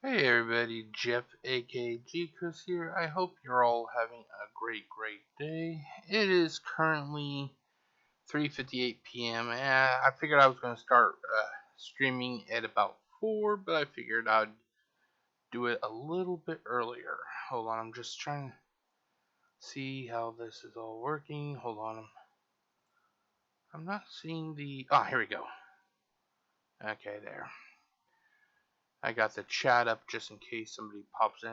Hey everybody, Jeff aka GCurse here. I hope you're all having a great day. It is currently 3:58 p.m. and I figured I was going to start streaming at about 4, but I figured I'd do it a little bit earlier. Hold on, I'm just trying to see how this is all working. Hold on. I'm not seeing the... Ah, here we go. Okay, there. I got the chat up just in case somebody pops in.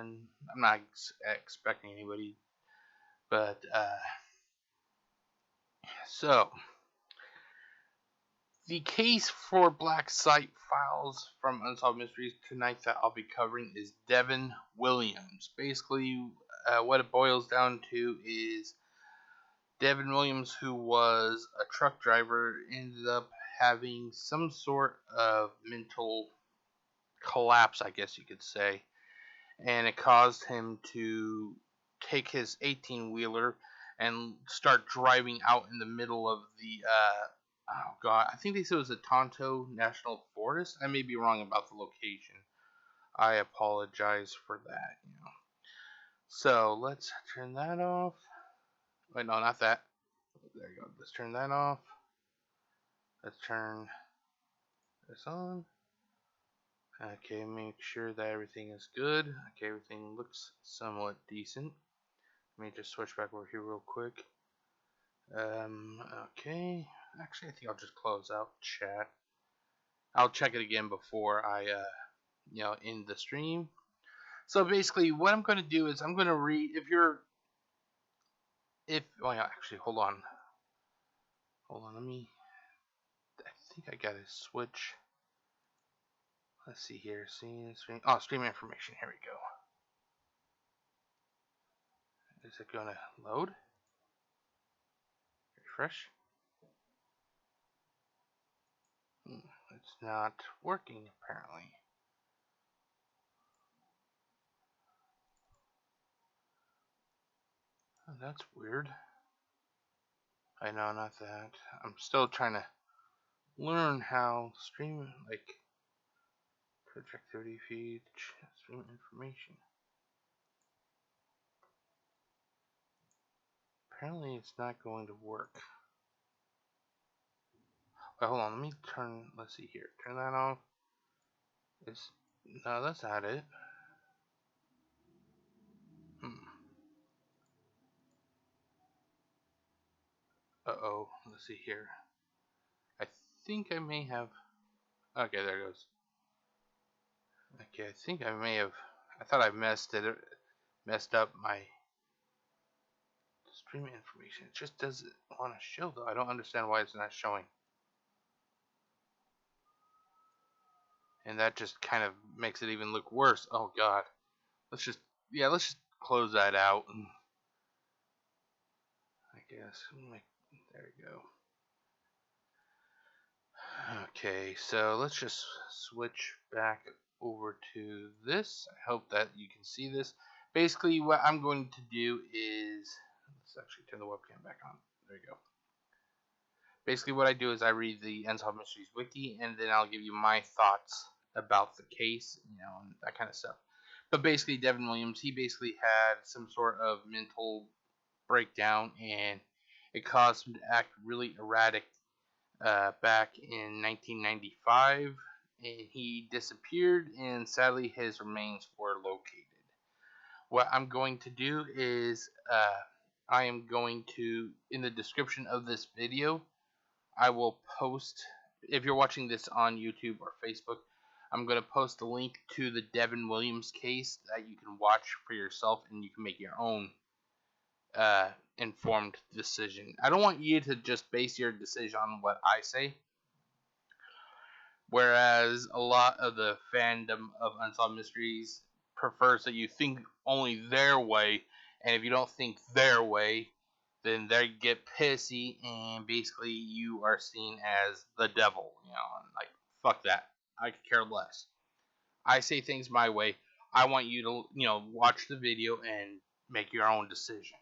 I'm not expecting anybody, but so the case for Black Site files from Unsolved Mysteries tonight that I'll be covering is Devin Williams. Basically, what it boils down to is Devin Williams, who was a truck driver, ended up having some sort of mental collapse, I guess you could say, and it caused him to take his 18-wheeler and start driving out in the middle of the oh god, I think they said it was the Tonto National Forest. I may be wrong about the location. I apologize for that. So let's turn that off. Wait, no, not that. There you go. Let's turn that off. Let's turn this on. Okay, make sure that everything is good. Okay, everything looks somewhat decent. Let me just switch back over here real quick. Okay. Actually, I think I'll just close out chat. I'll check it again before I, end the stream. So basically, what I'm going to do is I'm going to read. Actually, hold on. Let me. I think I got to switch. Let's see here. Stream. Oh, stream information. Here we go. Is it going to load? Refresh. It's not working apparently. Oh, that's weird. I know, not that. I'm still trying to learn how stream, like, activity feed, stream information. Apparently it's not going to work. Wait, hold on, let's see here. Turn that off. No, that's not it. Uh-oh, let's see here. I think I may have... Okay, there it goes. Okay, I think I may have... I thought I messed up my stream information. It just doesn't want to show, though. I don't understand why it's not showing. And that just kind of makes it even look worse. Oh, God. Let's just close that out. I guess. There we go. Okay, so let's just switch back over to this. I hope that you can see this. Basically, what I'm going to do is... Let's actually turn the webcam back on. There you go. Basically, what I do is I read the Unsolved Mysteries wiki, and then I'll give you my thoughts about the case, and that kind of stuff. But basically, Devin Williams, he basically had some sort of mental breakdown, and it caused him to act really erratic back in 1995, and he disappeared, and sadly his remains were located. What I'm going to do is I am going to, in the description of this video, I will post, if you're watching this on YouTube or Facebook, I'm going to post a link to the Devin Williams case that you can watch for yourself, and you can make your own informed decision. I don't want you to just base your decision on what I say, whereas a lot of the fandom of Unsolved Mysteries prefers that you think only their way, and if you don't think their way, then they get pissy, and basically you are seen as the devil, and like, fuck that. I could care less. I say things my way. I want you to, watch the video and make your own decision,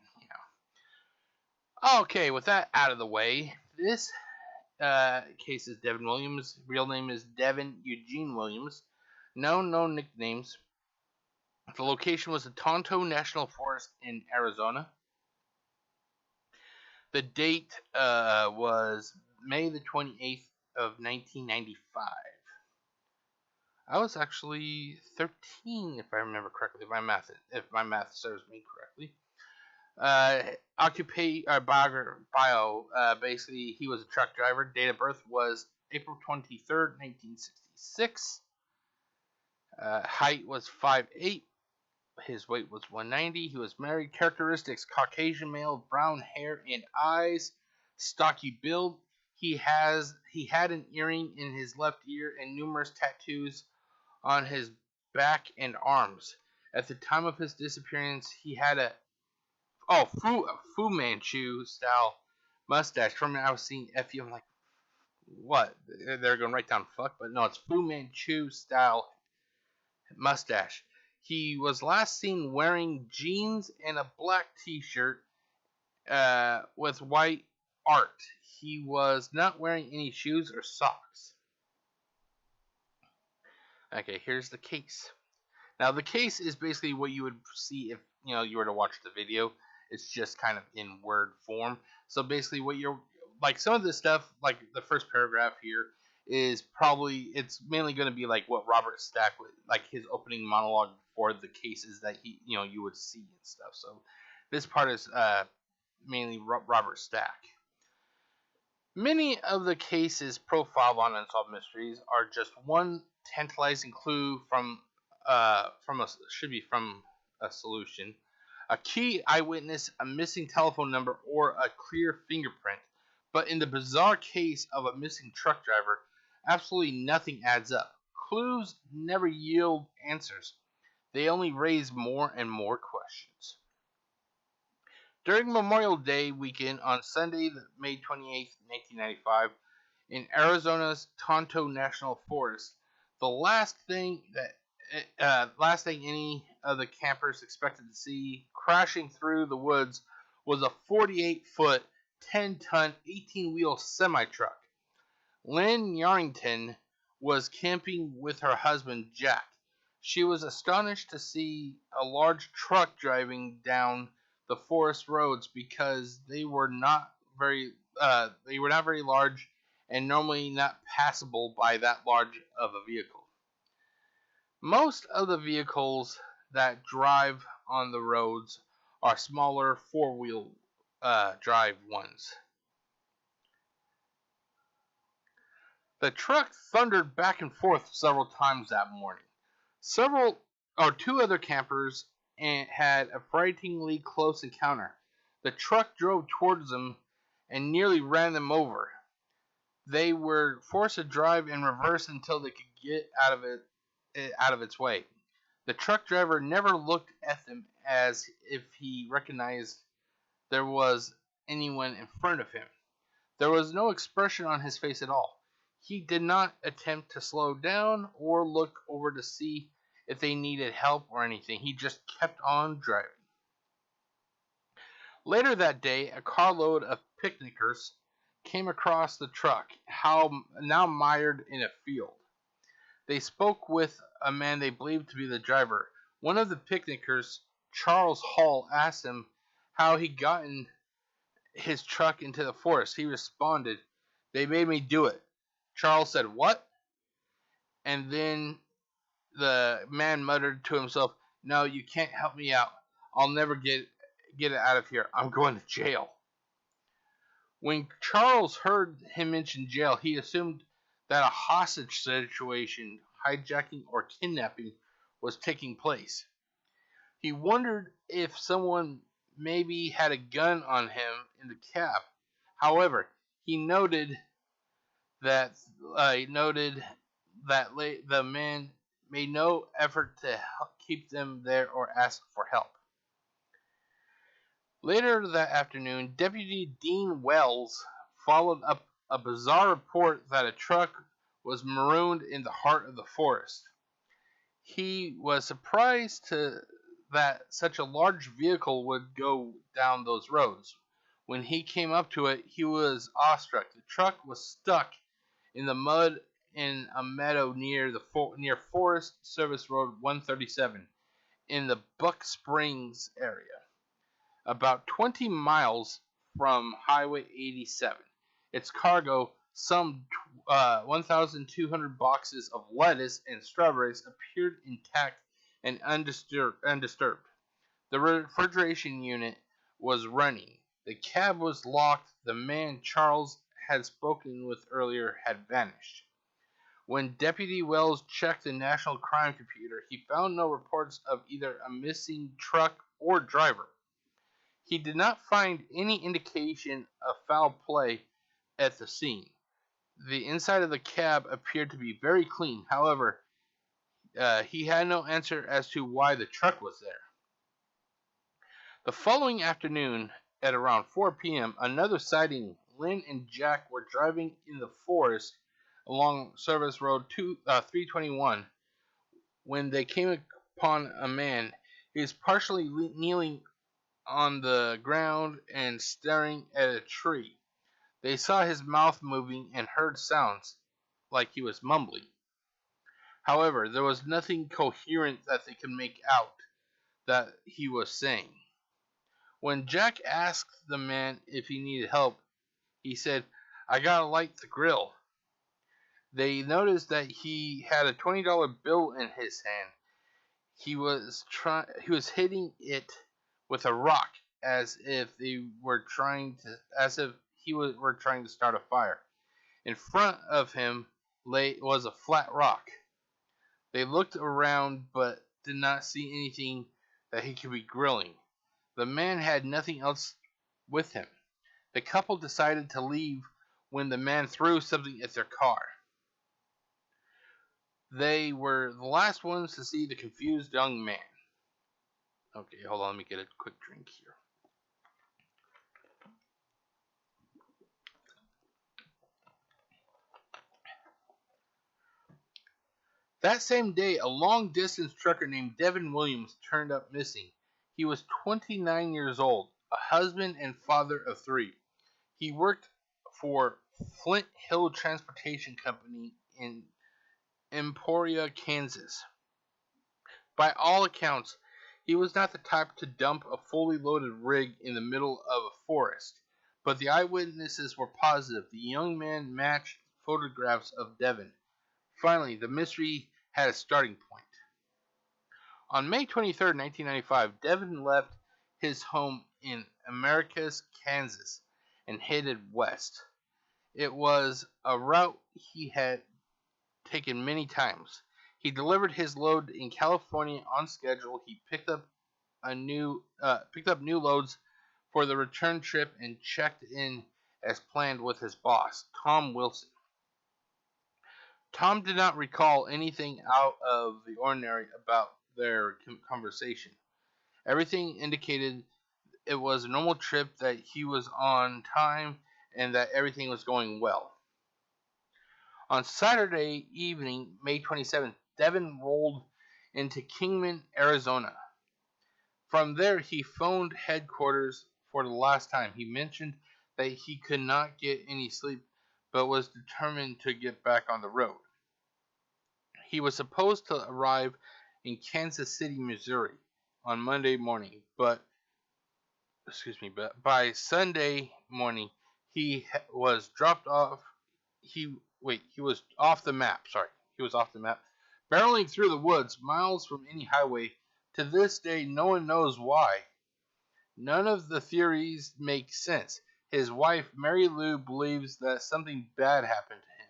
Okay, with that out of the way, this case is Devin Williams. Real name is Devin Eugene Williams. No nicknames. The location was the Tonto National Forest in Arizona. The date was May the 28th of 1995. I was actually 13, if I remember correctly, if my math serves me correctly. Basically, he was a truck driver. Date of birth was April 23rd, 1966. Height was 5'8". His weight was 190. He was married. Characteristics: Caucasian male, brown hair and eyes, stocky build. He had an earring in his left ear and numerous tattoos on his back and arms. At the time of his disappearance, he had a Fu Manchu style mustache. From I was seeing Effie, I'm like, what? They're going to write down fuck, but no, it's Fu Manchu style mustache. He was last seen wearing jeans and a black T-shirt with white art. He was not wearing any shoes or socks. Okay, here's the case. Now, the case is basically what you would see if you were to watch the video. It's just kind of in word form. So basically, what you're like, some of this stuff, like the first paragraph here, is it's mainly going to be like what Robert Stack would, like his opening monologue for the cases that you would see and stuff. So this part is mainly Robert Stack. Many of the cases profiled on Unsolved Mysteries are just one tantalizing clue from a solution, a key eyewitness, a missing telephone number, or a clear fingerprint. But in the bizarre case of a missing truck driver, absolutely nothing adds up. Clues never yield answers. They only raise more and more questions. During Memorial Day weekend on Sunday, May 28, 1995, in Arizona's Tonto National Forest, the last thing any of the campers expected to see crashing through the woods was a 48-foot, 10-ton, 18-wheel semi-truck. Lynn Yarrington was camping with her husband, Jack. She was astonished to see a large truck driving down the forest roads because they were not very large and normally not passable by that large of a vehicle. Most of the vehicles that drive on the roads are smaller four-wheel drive ones. The truck thundered back and forth several times that morning. Two other campers had a frighteningly close encounter. The truck drove towards them and nearly ran them over. They were forced to drive in reverse until they could get out of its way. The truck driver never looked at them as if he recognized there was anyone in front of him. There was no expression on his face at all. He did not attempt to slow down or look over to see if they needed help or anything. He just kept on driving. Later that day, a carload of picnickers came across the truck, now mired in a field. They spoke with a man they believed to be the driver. One of the picnickers, Charles Hall, asked him how he gotten his truck into the forest. He responded, "They made me do it." Charles said, "What?" And then the man muttered to himself, "No, you can't help me out. I'll never get it out of here. I'm going to jail." When Charles heard him mention jail, he assumed that a hostage situation, hijacking or kidnapping, was taking place. He wondered if someone maybe had a gun on him in the cab. However, he noted that the man made no effort to keep them there or ask for help. Later that afternoon, Deputy Dean Wells followed up a bizarre report that a truck was marooned in the heart of the forest. He was surprised that such a large vehicle would go down those roads. When he came up to it, he was awestruck. The truck was stuck in the mud in a meadow near Forest Service Road 137. in the Buck Springs area, about 20 miles from Highway 87. Its cargo, some 1,200 boxes of lettuce and strawberries, appeared intact and undisturbed. The refrigeration unit was running. The cab was locked. The man Charles had spoken with earlier had vanished. When Deputy Wells checked the National Crime Computer, he found no reports of either a missing truck or driver. He did not find any indication of foul play at the scene. The inside of the cab appeared to be very clean. However, he had no answer as to why the truck was there. The following afternoon, at around 4 p.m., another sighting. Lynn and Jack were driving in the forest along Service Road 321 when they came upon a man. He was partially kneeling on the ground and staring at a tree. They saw his mouth moving and heard sounds like he was mumbling. However, there was nothing coherent that they could make out that he was saying. When Jack asked the man if he needed help, he said, "I gotta light the grill." They noticed that he had a $20 bill in his hand. He was hitting it with a rock as if he were trying to start a fire. In front of him was a flat rock. They looked around but did not see anything that he could be grilling. The man had nothing else with him. The couple decided to leave when the man threw something at their car. They were the last ones to see the confused young man. Okay, hold on, let me get a quick drink here. That same day, a long-distance trucker named Devin Williams turned up missing. He was 29 years old, a husband and father of 3. He worked for Flint Hill Transportation Company in Emporia, Kansas. By all accounts, he was not the type to dump a fully loaded rig in the middle of a forest, but the eyewitnesses were positive the young man matched photographs of Devin. Finally, the mystery had a starting point. On May 23, 1995, Devin left his home in Americus, Kansas, and headed west. It was a route he had taken many times. He delivered his load in California on schedule. He picked up new loads for the return trip and checked in as planned with his boss, Tom Wilson. Tom did not recall anything out of the ordinary about their conversation. Everything indicated it was a normal trip, that he was on time, and that everything was going well. On Saturday evening, May 27th, Devin rolled into Kingman, Arizona. From there, he phoned headquarters for the last time. He mentioned that he could not get any sleep, but was determined to get back on the road. He was supposed to arrive in Kansas City, Missouri on Monday morning, but by Sunday morning he was dropped off. He was off the map. He was off the map, barreling through the woods, miles from any highway. To this day, no one knows why. None of the theories make sense. His wife, Mary Lou, believes that something bad happened to him.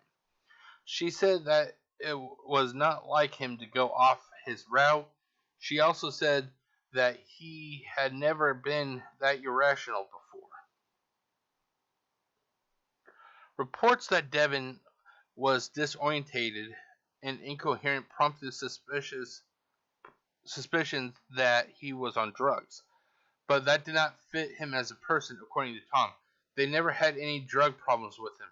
She said that it was not like him to go off his route. She also said that he had never been that irrational before. Reports that Devin was disorientated and incoherent prompted suspicions that he was on drugs, but that did not fit him as a person, according to Tom. They never had any drug problems with him.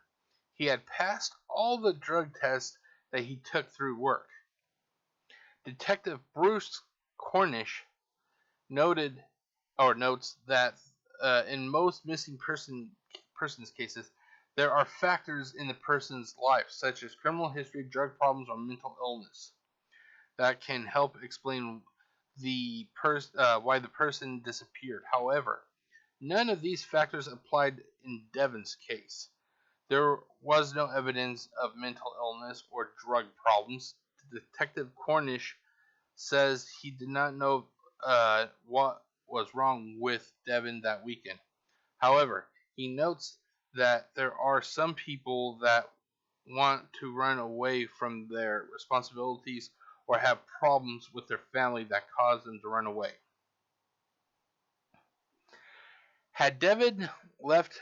He had passed all the drug tests that he took through work. Detective Bruce Cornish notes that in most missing persons cases, there are factors in the person's life, such as criminal history, drug problems, or mental illness, that can help explain why the person disappeared. However, none of these factors applied in Devin's case. There was no evidence of mental illness or drug problems. Detective Cornish says he did not know what was wrong with Devin that weekend. However, he notes that there are some people that want to run away from their responsibilities or have problems with their family that cause them to run away. Had Devin left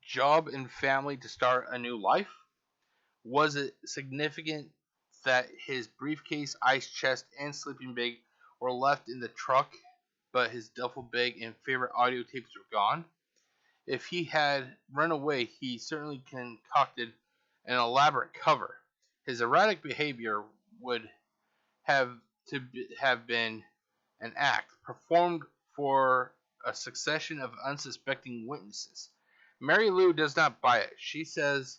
job and family to start a new life? Was it significant that his briefcase, ice chest, and sleeping bag were left in the truck, but his duffel bag and favorite audio tapes were gone? If he had run away, he certainly concocted an elaborate cover. His erratic behavior would have been an act performed for a succession of unsuspecting witnesses. Mary Lou does not buy it. She says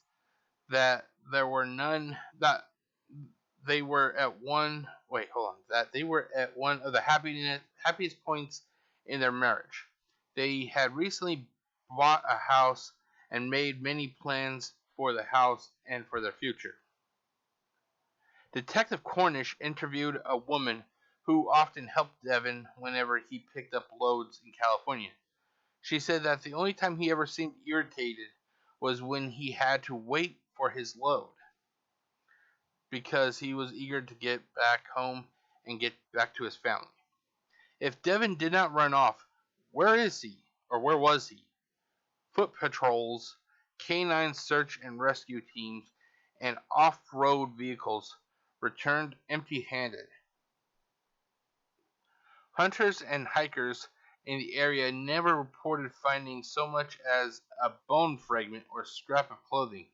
that there were none that they were at one that they were at one of the happiest points in their marriage. They had recently bought a house and made many plans for the house and for their future. Detective Cornish interviewed a woman who often helped Devin whenever he picked up loads in California. She said that the only time he ever seemed irritated was when he had to wait for his load, because he was eager to get back home and get back to his family. If Devin did not run off, where is he, or where was he? Foot patrols, canine search and rescue teams, and off-road vehicles returned empty-handed. Hunters and hikers in the area never reported finding so much as a bone fragment or scrap of clothing.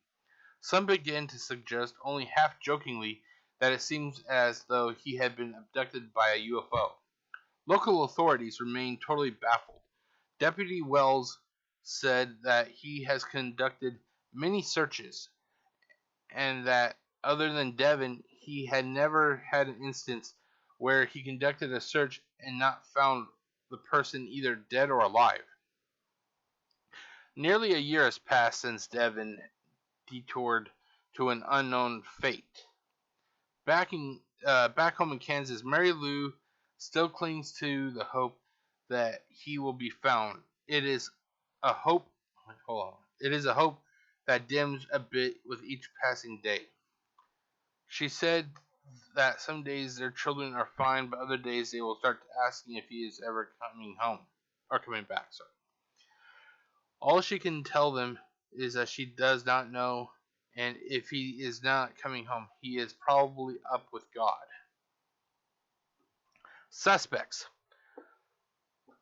Some began to suggest, only half-jokingly, that it seems as though he had been abducted by a UFO. Local authorities remain totally baffled. Deputy Wells said that he has conducted many searches, and that other than Devin, he had never had an instance where he conducted a search and not found the person either dead or alive. Nearly a year has passed since Devin detoured to an unknown fate. Back home in Kansas, Mary Lou still clings to the hope that he will be found. It is a hope. It is a hope that dims a bit with each passing day. She said that some days their children are fine, but other days they will start asking if he is ever coming home or coming back. Sorry. All she can tell them is that she does not know, and if he is not coming home, he is probably up with God. Suspects.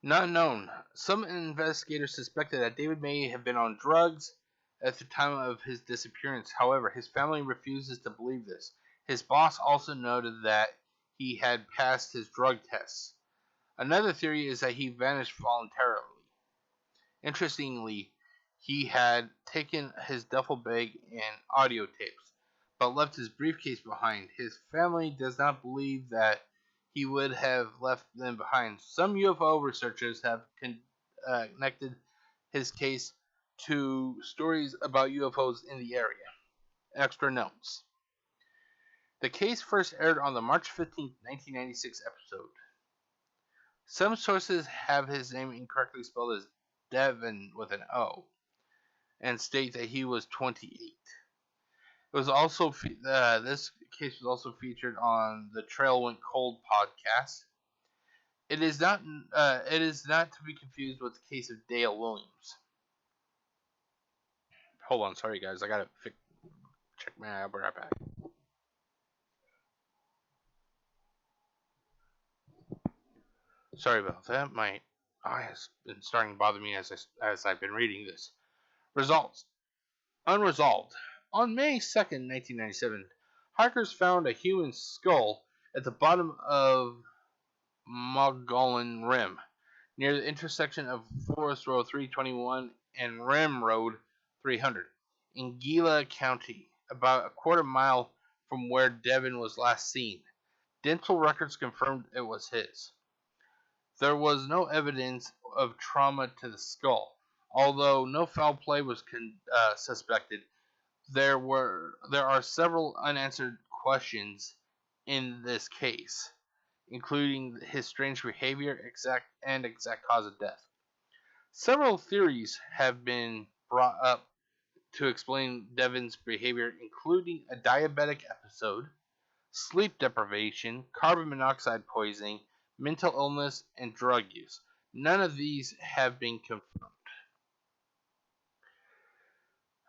Not known. Some investigators suspected that David may have been on drugs at the time of his disappearance. However, his family refuses to believe this. His boss also noted that he had passed his drug tests. Another theory is that he vanished voluntarily. Interestingly, he had taken his duffel bag and audio tapes, but left his briefcase behind. His family does not believe that he would have left them behind. Some UFO researchers have connected his case to stories about UFOs in the area. Extra notes. The case first aired on the March 15, 1996 episode. Some sources have his name incorrectly spelled as Devin with an O, and state that he was 28. It was also this case was also featured on the Trail Went Cold podcast. It is not to be confused with the case of Dale Williams. Hold on, sorry guys, I gotta check my eye. I'll be right back. Sorry about that. My eye has been starting to bother me as I've been reading this. Results. Unresolved. On May 2nd, 1997, hikers found a human skull at the bottom of Mogollon Rim, near the intersection of Forest Road 321 and Rim Road 300, in Gila County, about a quarter mile from where Devin was last seen. Dental records confirmed it was his. There was no evidence of trauma to the skull. Although no foul play was suspected, there are several unanswered questions in this case, including his strange behavior exact cause of death. Several theories have been brought up to explain Devin's behavior, including a diabetic episode, sleep deprivation, carbon monoxide poisoning, mental illness, and drug use. None of these have been confirmed.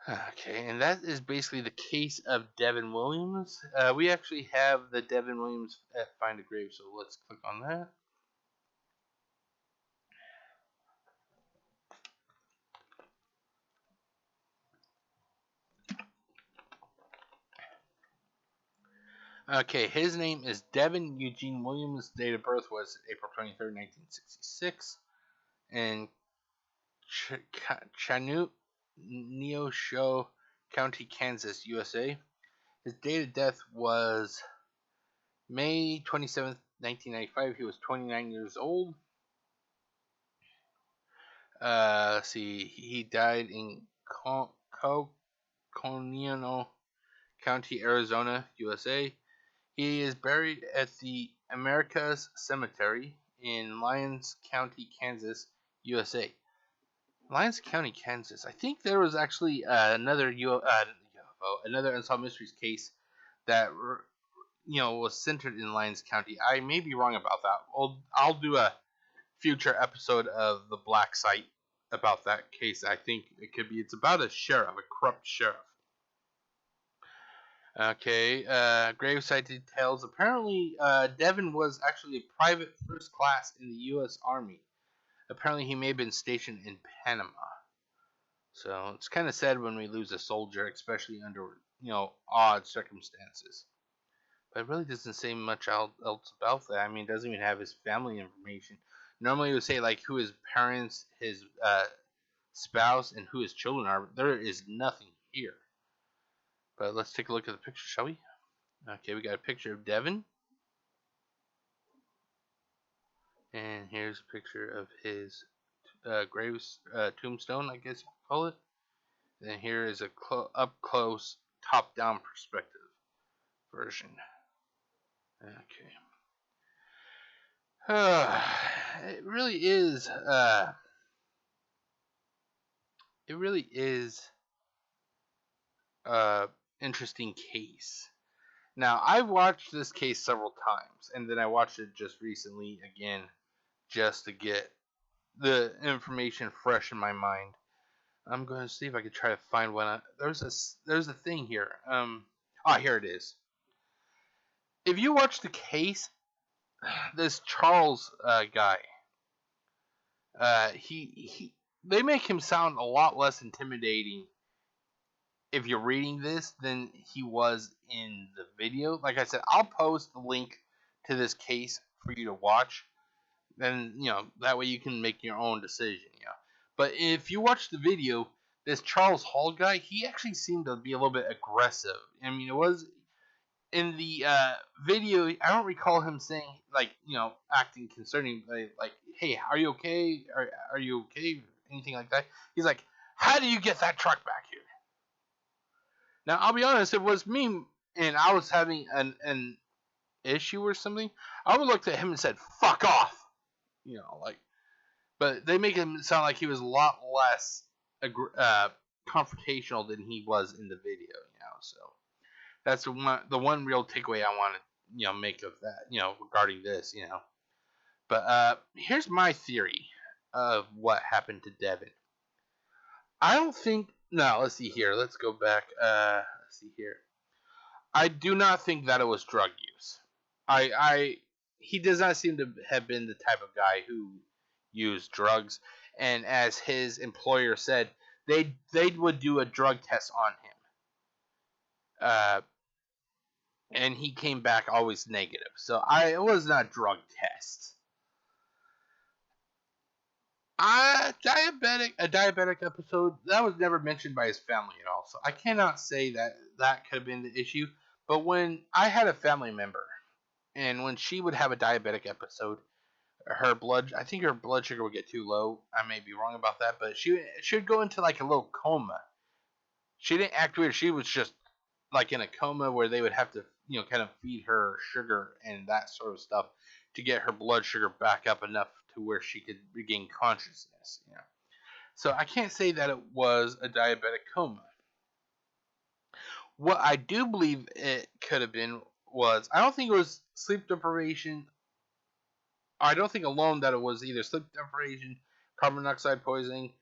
Okay, and that is basically the case of Devin Williams. We actually have the Devin Williams at Find a Grave, so let's click on that. Okay, his name is Devin Eugene Williams. Date of birth was April 23rd, 1966. And Chanute, Neosho County, Kansas, USA. His date of death was May 27th, 1995. He was 29 years old. He died in Coconino County, Arizona, USA. He is buried at the Americas Cemetery in Lyons County, Kansas, USA. Lyons County, Kansas. I think there was actually another Unsolved Mysteries case that was centered in Lyons County. I may be wrong about that. I'll do a future episode of the Black Site about that case. I think it could be. It's about a corrupt sheriff. Okay, Gravesite details. Apparently, Devin was actually a private first class in the U.S. Army. Apparently, he may have been stationed in Panama. So it's kind of sad when we lose a soldier, especially under odd circumstances. But it really doesn't say much else about that. I mean, it doesn't even have his family information. Normally, it would say like who his parents, his spouse, and who his children are. There is nothing here. But let's take a look at the picture, shall we? Okay, we got a picture of Devin. And here's a picture of his tombstone, I guess you could call it. And then here is a up-close, top-down perspective version. Okay. It really is. Interesting case. Now, I've watched this case several times, and then I watched it just recently again, just to get the information fresh in my mind. I'm going to see if I can try to find one. There's a thing here. Here it is. If you watch the case, this Charles guy, they make him sound a lot less intimidating if you're reading this than he was in the video. Like I said, I'll post the link to this case for you to watch. Then, that way you can make your own decision, But if you watch the video, this Charles Hall guy, he actually seemed to be a little bit aggressive. I mean, it was in the video, I don't recall him saying, acting concerning, like, hey, are you okay? Are you okay? Anything like that. He's like, how do you get that truck back here? Now, I'll be honest, if it was me and I was having an issue or something, I would look at him and said, fuck off. But they make him sound like he was a lot less confrontational than he was in the video, so that's the one real takeaway I want to, make of that, regarding this, But here's my theory of what happened to Devin. I don't think. No, let's see here. Let's go back. Let's see here. I do not think that it was drug use. He does not seem to have been the type of guy who used drugs. And as his employer said, they would do a drug test on him. And he came back always negative. So it was not a drug test. A diabetic episode, that was never mentioned by his family at all. So I cannot say that could have been the issue. But when I had a family member, and when she would have a diabetic episode, I think her blood sugar would get too low. I may be wrong about that, but she would go into like a little coma. She didn't act weird. She was just like in a coma where they would have to, kind of feed her sugar and that sort of stuff to get her blood sugar back up enough to where she could regain consciousness. So I can't say that it was a diabetic coma. What I do believe it could have been was, I don't think it was sleep deprivation. I don't think alone that it was either sleep deprivation, carbon monoxide poisoning,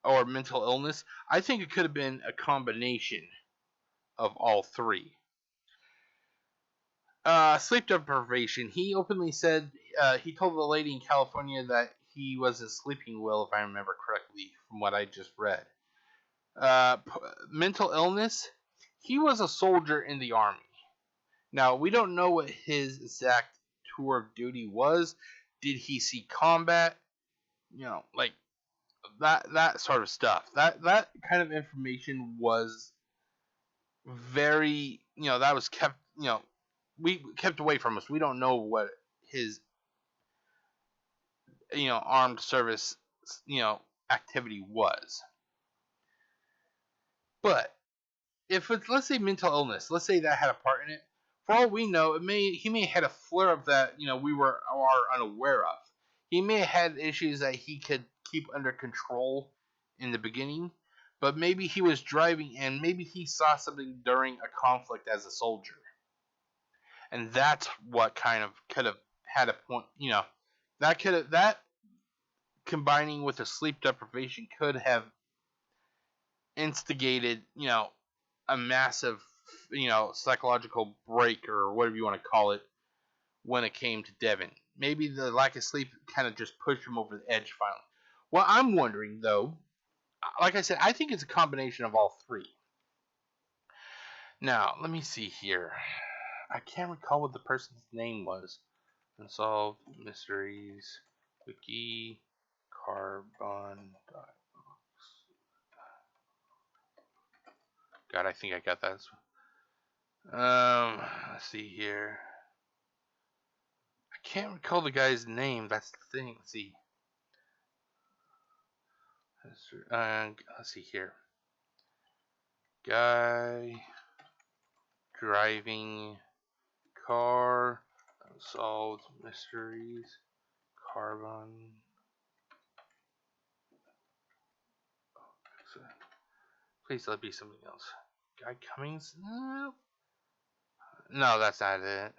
or mental illness. I think it could have been a combination of all three. Sleep deprivation. He openly said, he told the lady in California that he wasn't sleeping well, if I remember correctly, from what I just read. Mental illness. He was a soldier in the Army. Now, we don't know what his exact tour of duty was. Did he see combat? Like that sort of stuff. That kind of information was very, that was kept, we kept away from us. We don't know what his, armed service, activity was. But if it's, let's say, mental illness, let's say that had a part in it. For all we know, he may have had a flare up that we are unaware of. He may have had issues that he could keep under control in the beginning, but maybe he was driving and maybe he saw something during a conflict as a soldier, and that's what kind of could have had a point. That combining with the sleep deprivation could have instigated a massive psychological break, or whatever you want to call it, when it came to Devin. Maybe the lack of sleep kind of just pushed him over the edge finally. Well, I'm wondering, though, like I said, I think it's a combination of all three. Now, let me see here. I can't recall what the person's name was. Unsolved Mysteries Wiki Carbon. God, I think I got that. Let's see here. I can't recall the guy's name. That's the thing. Let's see. Let's see here. Guy driving car. Unsolved Mysteries. Carbon. Please let it be something else. Guy Cummings? No, that's not it.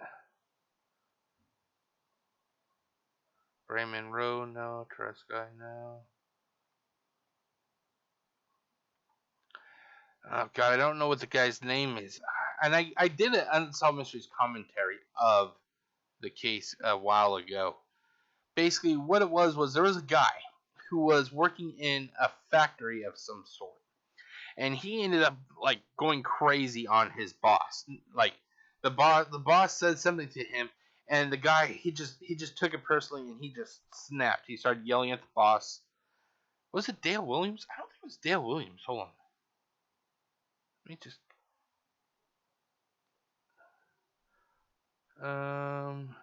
Raymond Rowe? No. Trust Guy? No. Oh, God, I don't know what the guy's name is. And I did an Unsolved Mysteries commentary of the case a while ago. Basically, what it was there was a guy who was working in a factory of some sort. And he ended up going crazy on his boss. Like the boss said something to him, and the guy he just took it personally, and he just snapped. He started yelling at the boss. Was it Dale Williams? I don't think it was Dale Williams. Hold on. Let me just.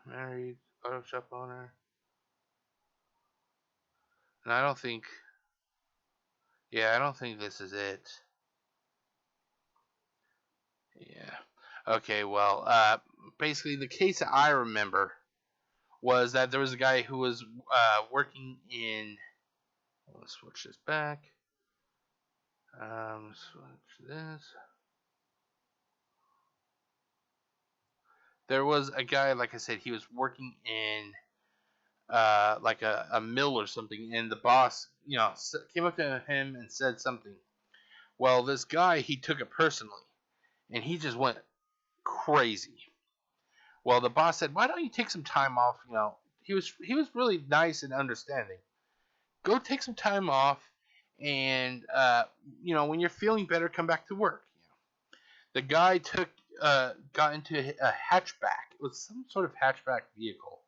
Married auto shop owner. And I don't think. Yeah, I don't think this is it. Yeah. Okay, well, basically the case that I remember was that there was a guy who was working in. Let's switch this back. Switch this. There was a guy, like I said, he was working in like a mill or something, and the boss, came up to him and said something. Well, this guy, he took it personally, and he just went crazy. Well, the boss said, "Why don't you take some time off?" He was really nice and understanding. Go take some time off, and when you're feeling better, come back to work. The guy got into a hatchback. It was some sort of hatchback vehicle,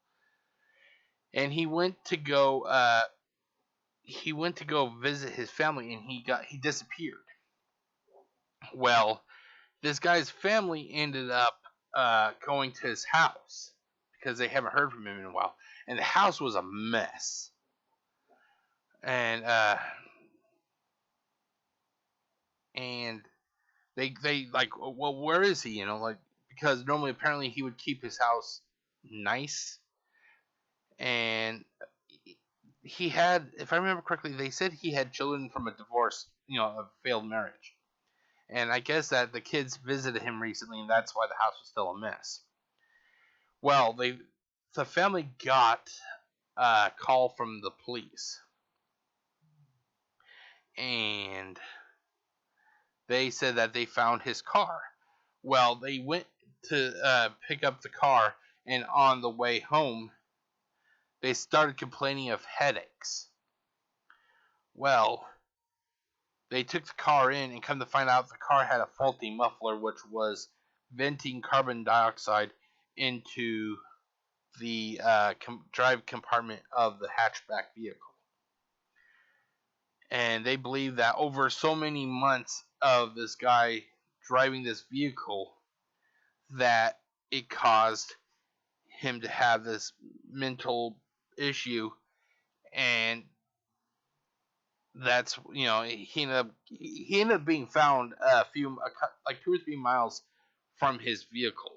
and he went to go visit his family, and he disappeared. Well, this guy's family ended up going to his house, because they haven't heard from him in a while, and the house was a mess. And they like, well, where is he? Like, because normally apparently he would keep his house nice, and he had, if I remember correctly, they said he had children from a divorce, a failed marriage. And I guess that the kids visited him recently, and that's why the house was still a mess. Well, the family got a call from the police, and they said that they found his car. Well, they went to pick up the car, and on the way home, they started complaining of headaches. Well, they took the car in, and come to find out the car had a faulty muffler, which was venting carbon dioxide into the drive compartment of the hatchback vehicle. And they believe that over so many months of this guy driving this vehicle, that it caused him to have this mental issue, and that's, he ended up being found like 2 or 3 miles from his vehicle.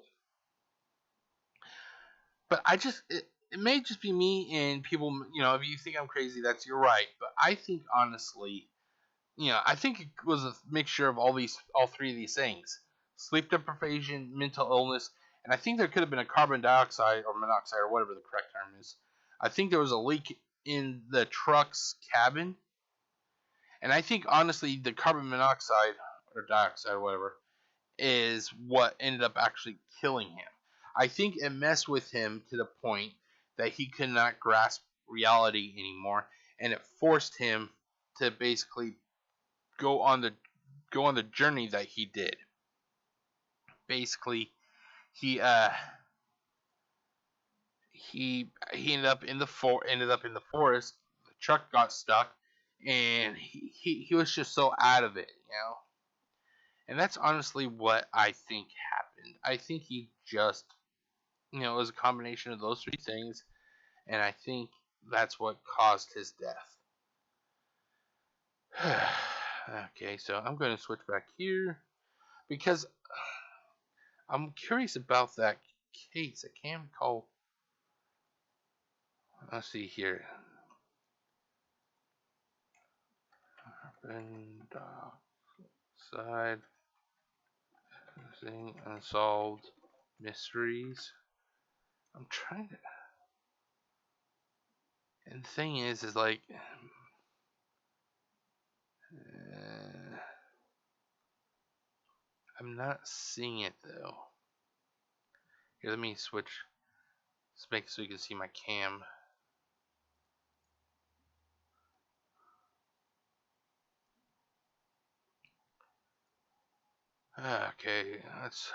But it may just be me, and people, if you think I'm crazy, you're right. But I think honestly, I think it was a mixture of all three of these things: sleep deprivation, mental illness, and I think there could have been a carbon dioxide or monoxide or whatever the correct term is. I think there was a leak in the truck's cabin, and I think honestly the carbon monoxide or dioxide or whatever is what ended up actually killing him. I think it messed with him to the point that he could not grasp reality anymore, and it forced him to basically go on the journey that he did. Basically, he ended up in the forest. The truck got stuck, and he was just so out of it. And that's honestly what I think happened. I think he just, it was a combination of those three things, and I think that's what caused his death. Okay, so I'm going to switch back here because I'm curious about that case. I can't recall. Let's see here. Side Unsolved Mysteries. I'm trying to. And the thing is like. I'm not seeing it though. Here, let me switch. Let's make it so you can see my cam. Okay, let's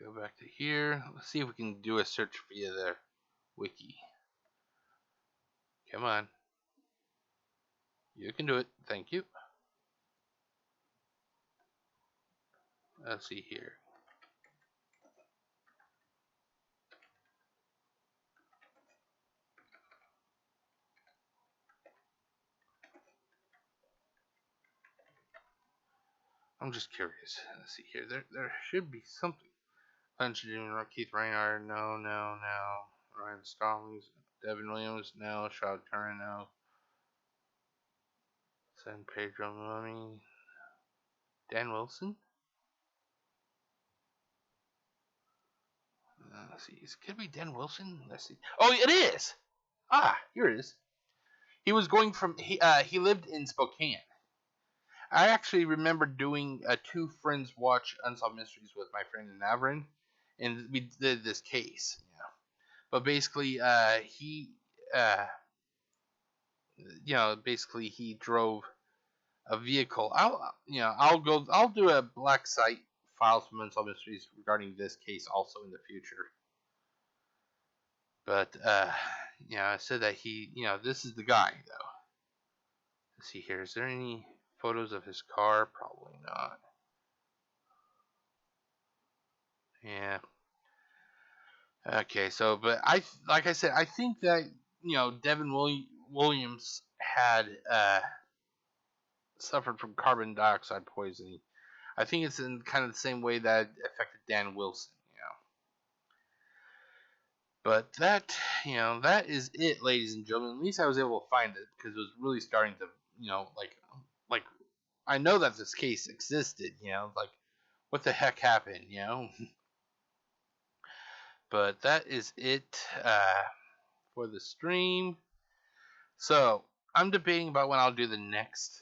go back to here. Let's see if we can do a search via their wiki. Come on. You can do it. Thank you. Let's see here. I'm just curious. Let's see here. There should be something. Punch Jr., Keith Reinhardt, no. Ryan Stallings, Devin Williams, no. Shroud Turner, no. San Pedro Mummy. Dan Wilson? Let's see. Could it be Dan Wilson? Let's see. Oh, it is! Here it is. He was going from. He lived in Spokane. I actually remember doing a Two Friends Watch Unsolved Mysteries with my friend Navrin, and we did this case. But basically, he, basically he drove a vehicle. I'll do a black site files from Unsolved Mysteries regarding this case also in the future. But I said that this is the guy though. Let's see here. Is there any photos of his car? Probably not. Yeah. Okay, so but like I said, I think that Devin Williams had suffered from carbon dioxide poisoning. I think it's in kind of the same way that affected Dan Wilson. But that is it, ladies and gentlemen. At least I was able to find it because it was really starting to, like I know that this case existed. Like what the heck happened. But that is it for the stream. So I'm debating about when I'll do the next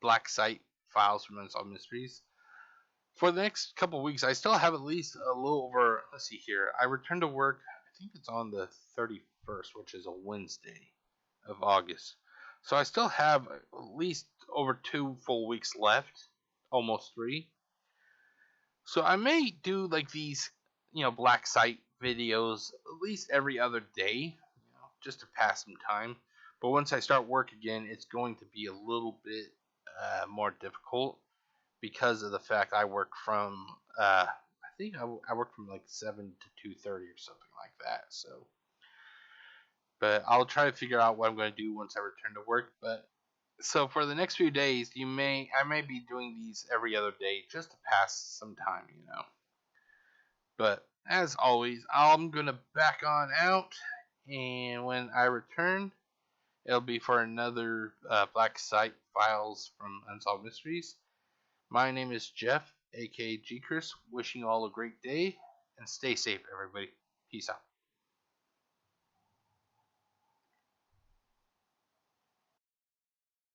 Black Site files from Unsolved Mysteries. For the next couple of weeks, I still have at least a little over. Let's see here. I return to work. I think it's on the 31st, which is a Wednesday of August. So I still have at least over 2 full weeks left, almost 3. So I may do like these, Black Site videos at least every other day, just to pass some time. But once I start work again, it's going to be a little bit more difficult because of the fact I work from I think I work from like 7 to 2:30 or something like that. So, but I'll try to figure out what I'm going to do once I return to work. But so for the next few days, I may be doing these every other day just to pass some time. But as always, I'm gonna back on out, and when I return, it'll be for another Black Site Files from Unsolved Mysteries. My name is Jeff, aka GCurse, wishing you all a great day, and stay safe, everybody. Peace out.